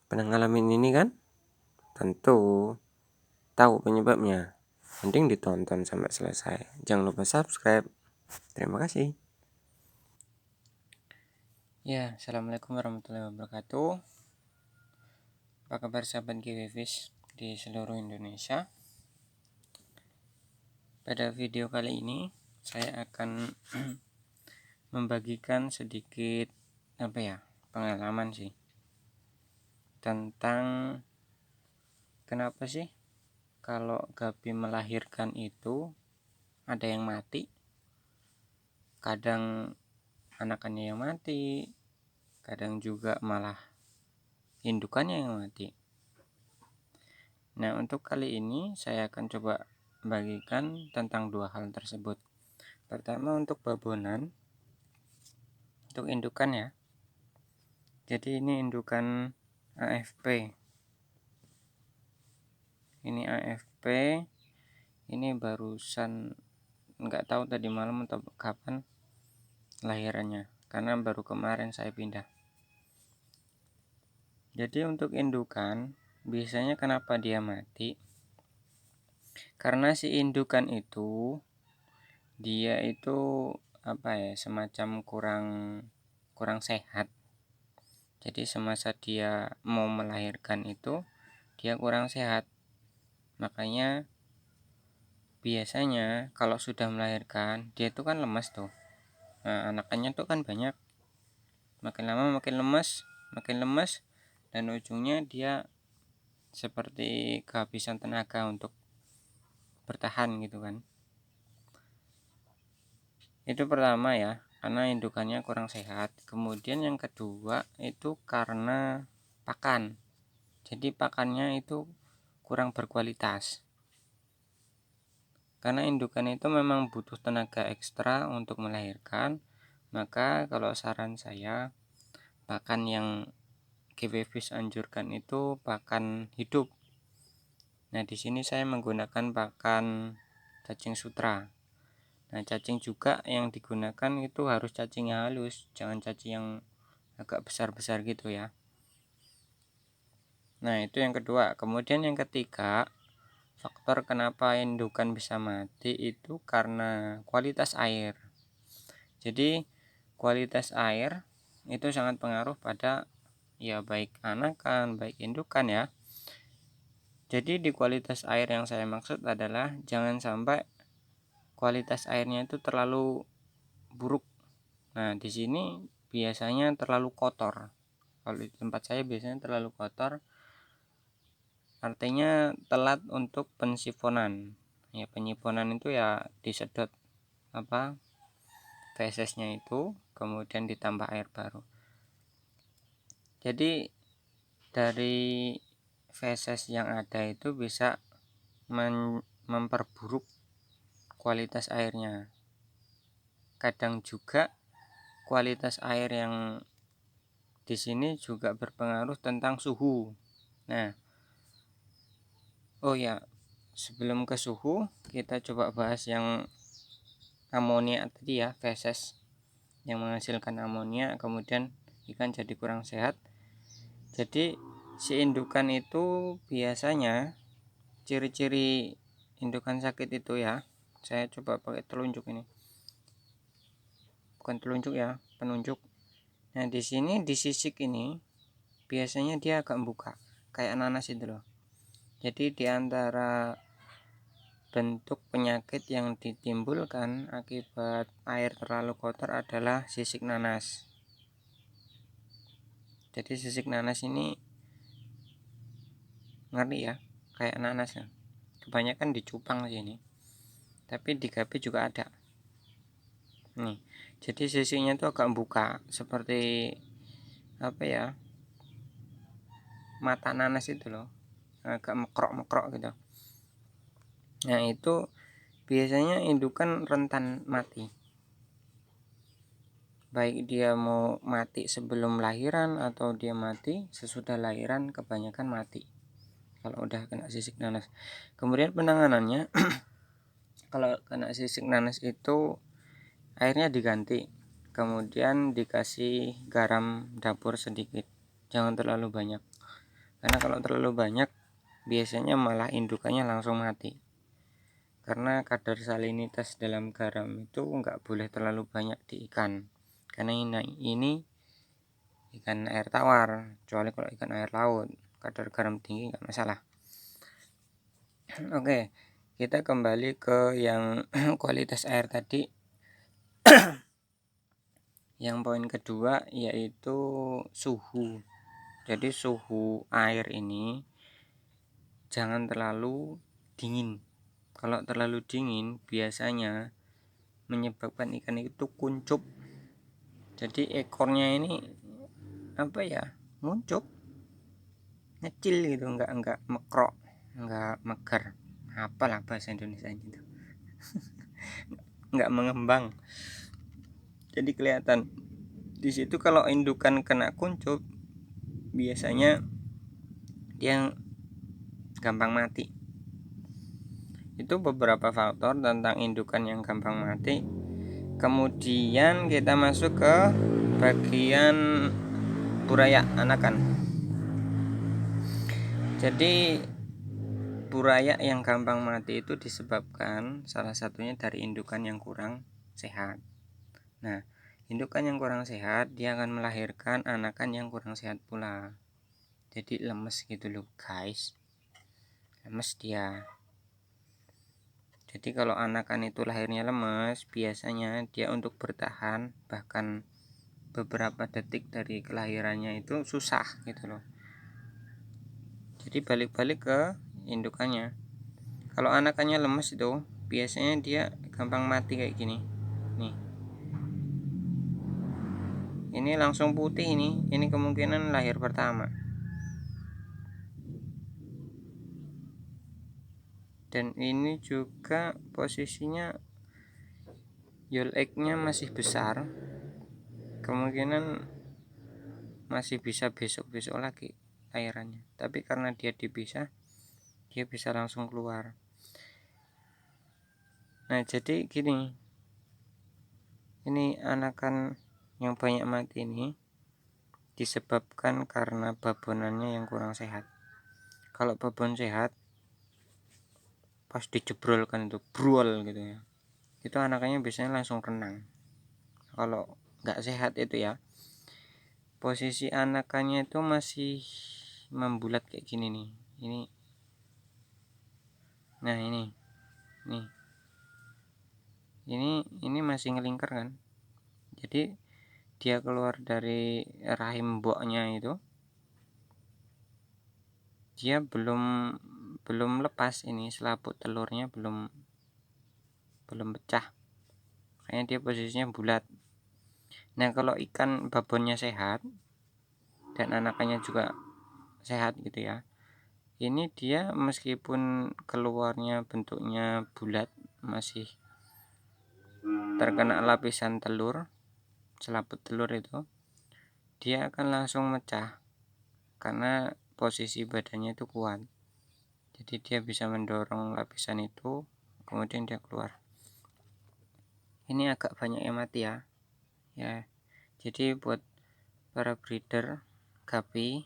Pernah ngalamin ini kan? Tentu tahu penyebabnya. Mending ditonton sampai selesai. Jangan lupa subscribe. Terima kasih. Ya, assalamualaikum warahmatullahi wabarakatuh. Apa kabar sahabat GWFish di seluruh Indonesia? Pada video kali ini saya akan membagikan sedikit pengalaman sih tentang kenapa sih kalau gabi melahirkan itu ada yang mati, kadang anakannya yang mati, kadang juga malah indukannya yang mati. Nah, untuk kali ini saya akan coba bagikan tentang dua hal tersebut. Pertama, untuk babonan, untuk indukan ya. Jadi ini indukan AFP. Ini AFP. Ini barusan nggak tahu tadi malam atau kapan lahirannya, karena baru kemarin saya pindah. Jadi untuk indukan biasanya kenapa dia mati? Karena si indukan itu dia itu semacam kurang sehat. Jadi semasa dia mau melahirkan itu dia kurang sehat. Makanya biasanya kalau sudah melahirkan dia itu kan lemas tuh. Nah, anakannya tuh kan banyak. Makin lama makin lemas dan ujungnya dia seperti kehabisan tenaga untuk bertahan gitu kan. Itu pertama ya, karena indukannya kurang sehat. Kemudian yang kedua itu karena pakan. Jadi pakannya itu kurang berkualitas. Karena indukan itu memang butuh tenaga ekstra untuk melahirkan. Maka kalau saran saya, pakan yang GWFish anjurkan itu pakan hidup. Nah, di sini saya menggunakan pakan cacing sutra. Nah, cacing juga yang digunakan itu harus cacingnya halus, jangan cacing yang agak besar-besar gitu ya. Nah, itu yang kedua. Kemudian yang ketiga, faktor kenapa indukan bisa mati itu karena kualitas air. Jadi, kualitas air itu sangat pengaruh pada ya baik anakan, baik indukan ya. Jadi di kualitas air yang saya maksud adalah jangan sampai kualitas airnya itu terlalu buruk. Nah, di sini biasanya terlalu kotor. Kalau di tempat saya biasanya terlalu kotor, artinya telat untuk pensifonan. Ya, penyifonan itu ya disedot fesesnya itu, kemudian ditambah air baru. Jadi dari feses yang ada itu bisa memperburuk kualitas airnya. Kadang juga kualitas air yang di sini juga berpengaruh tentang suhu. Nah, sebelum ke suhu kita coba bahas yang amonia tadi ya, feses yang menghasilkan amonia, kemudian ikan jadi kurang sehat. Jadi si indukan itu biasanya ciri-ciri indukan sakit itu ya, saya coba pakai telunjuk ini, bukan telunjuk ya, penunjuk. Nah, di sini di sisik ini biasanya dia agak buka kayak nanas itu loh. Jadi di antara bentuk penyakit yang ditimbulkan akibat air terlalu kotor adalah sisik nanas. Jadi sisik nanas ini ngeri ya, kayak nanas ya. Kebanyakan di cupang sini, tapi di gabi juga ada. Nih, jadi sisiknya itu agak buka seperti mata nanas itu loh, agak mekrok-mekrok gitu. Nah, itu biasanya indukan rentan mati. Baik dia mau mati sebelum lahiran atau dia mati sesudah lahiran, kebanyakan mati kalau udah kena sisik nanas. Kemudian penanganannya kalau kena sisik nanas itu airnya diganti, kemudian dikasih garam dapur sedikit, jangan terlalu banyak. karena kalau terlalu banyak biasanya malah indukannya langsung mati, karena kadar salinitas dalam garam itu nggak boleh terlalu banyak di ikan, karena ini ikan air tawar. Kecuali kalau ikan air laut kadar garam tinggi nggak masalah. Oke, kita kembali ke yang kualitas air tadi. Yang poin kedua yaitu suhu. Jadi suhu air ini jangan terlalu dingin. Kalau terlalu dingin biasanya menyebabkan ikan itu kuncup. Jadi ekornya ini nguncup, ngecil gitu, enggak mekrok, enggak megar. Apalah bahasa Indonesia itu. Enggak mengembang. Jadi kelihatan di situ kalau indukan kena kuncup biasanya dia gampang mati. Itu beberapa faktor tentang indukan yang gampang mati. Kemudian kita masuk ke bagian buraya anakan. Jadi buraya yang gampang mati itu disebabkan salah satunya dari indukan yang kurang sehat. Nah, indukan yang kurang sehat dia akan melahirkan anakan yang kurang sehat pula. Jadi lemes gitu loh guys, lemes dia. Jadi kalau anakan itu lahirnya lemes, biasanya dia untuk bertahan bahkan beberapa detik dari kelahirannya itu susah gitu loh. Jadi balik-balik ke indukannya. Kalau anakannya lemes itu biasanya dia gampang mati kayak gini. Nih. Ini langsung putih ini. Ini kemungkinan lahir pertama. Dan ini juga posisinya yolk egg-nya masih besar. Kemungkinan masih bisa besok-besok lagi lahirannya. Tapi karena dia dipisah, dia bisa langsung keluar. Nah, jadi gini. Ini anakan yang banyak mati ini disebabkan karena babonannya yang kurang sehat. Kalau babon sehat, pas dijebrolkan itu brol gitu ya, itu anakannya biasanya langsung renang. Kalau nggak sehat itu ya, posisi anakannya itu masih membulat kayak gini nih. Nah ini masih ngelingkar kan. Jadi dia keluar dari rahim mboknya itu, dia belum lepas, ini selaput telurnya belum pecah, makanya dia posisinya bulat. Nah, kalau ikan babonnya sehat dan anakannya juga sehat gitu ya, ini dia meskipun keluarnya bentuknya bulat, masih terkena lapisan telur, selaput telur itu, dia akan langsung mecah karena posisi badannya itu kuat. Jadi dia bisa mendorong lapisan itu, kemudian dia keluar. Ini agak banyak yang mati ya. Jadi buat para breeder gapi,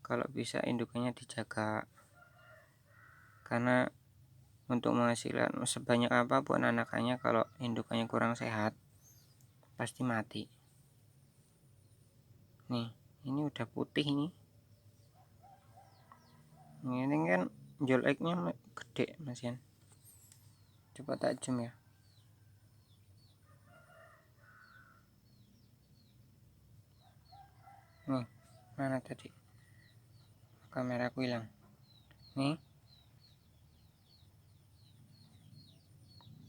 kalau bisa indukannya dijaga, karena untuk menghasilkan sebanyak apapun anakannya, kalau indukannya kurang sehat pasti mati. Nih, ini udah putih ini. Ini kan yolk egg-nya gede masian. Coba tak zoom ya. Nih, mana tadi? Kameraku hilang. Nih.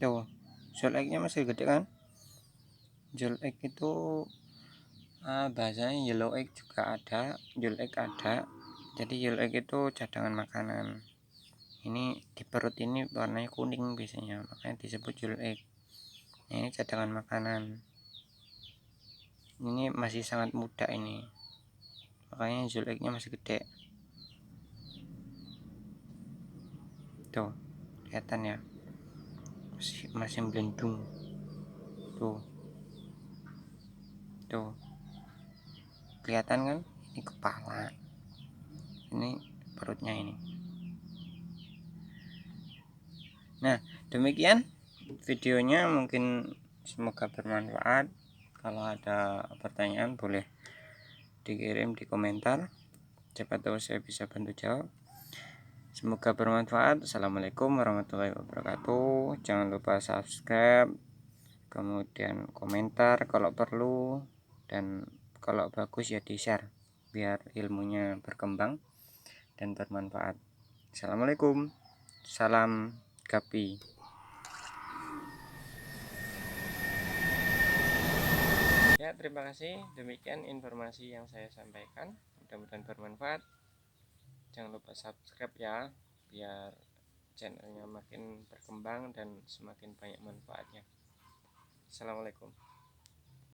Tuh, yolk egg-nya masih gede kan? Yolk egg itu bahasanya yellow egg juga ada, yolk egg ada. Jadi yolk egg itu cadangan makanan. Ini di perut ini warnanya kuning biasanya, makanya disebut yolk egg. Ini cadangan makanan. Ini masih sangat muda ini, makanya yolk egg-nya masih gede. Tuh, kelihatan ya, masih melendung. Tuh kelihatan kan, ini kepala, ini perutnya ini. Nah, demikian videonya, mungkin semoga bermanfaat. Kalau ada pertanyaan boleh dikirim di komentar, siapa tahu saya bisa bantu jawab. Semoga bermanfaat. Assalamualaikum warahmatullahi wabarakatuh. Jangan lupa subscribe, kemudian komentar kalau perlu, dan kalau bagus ya di share biar ilmunya berkembang dan bermanfaat. Assalamualaikum, salam Gapi. Ya, terima kasih. Demikian informasi yang saya sampaikan, mudah-mudahan bermanfaat. Jangan lupa subscribe ya, biar channelnya makin berkembang dan semakin banyak manfaatnya. Assalamualaikum.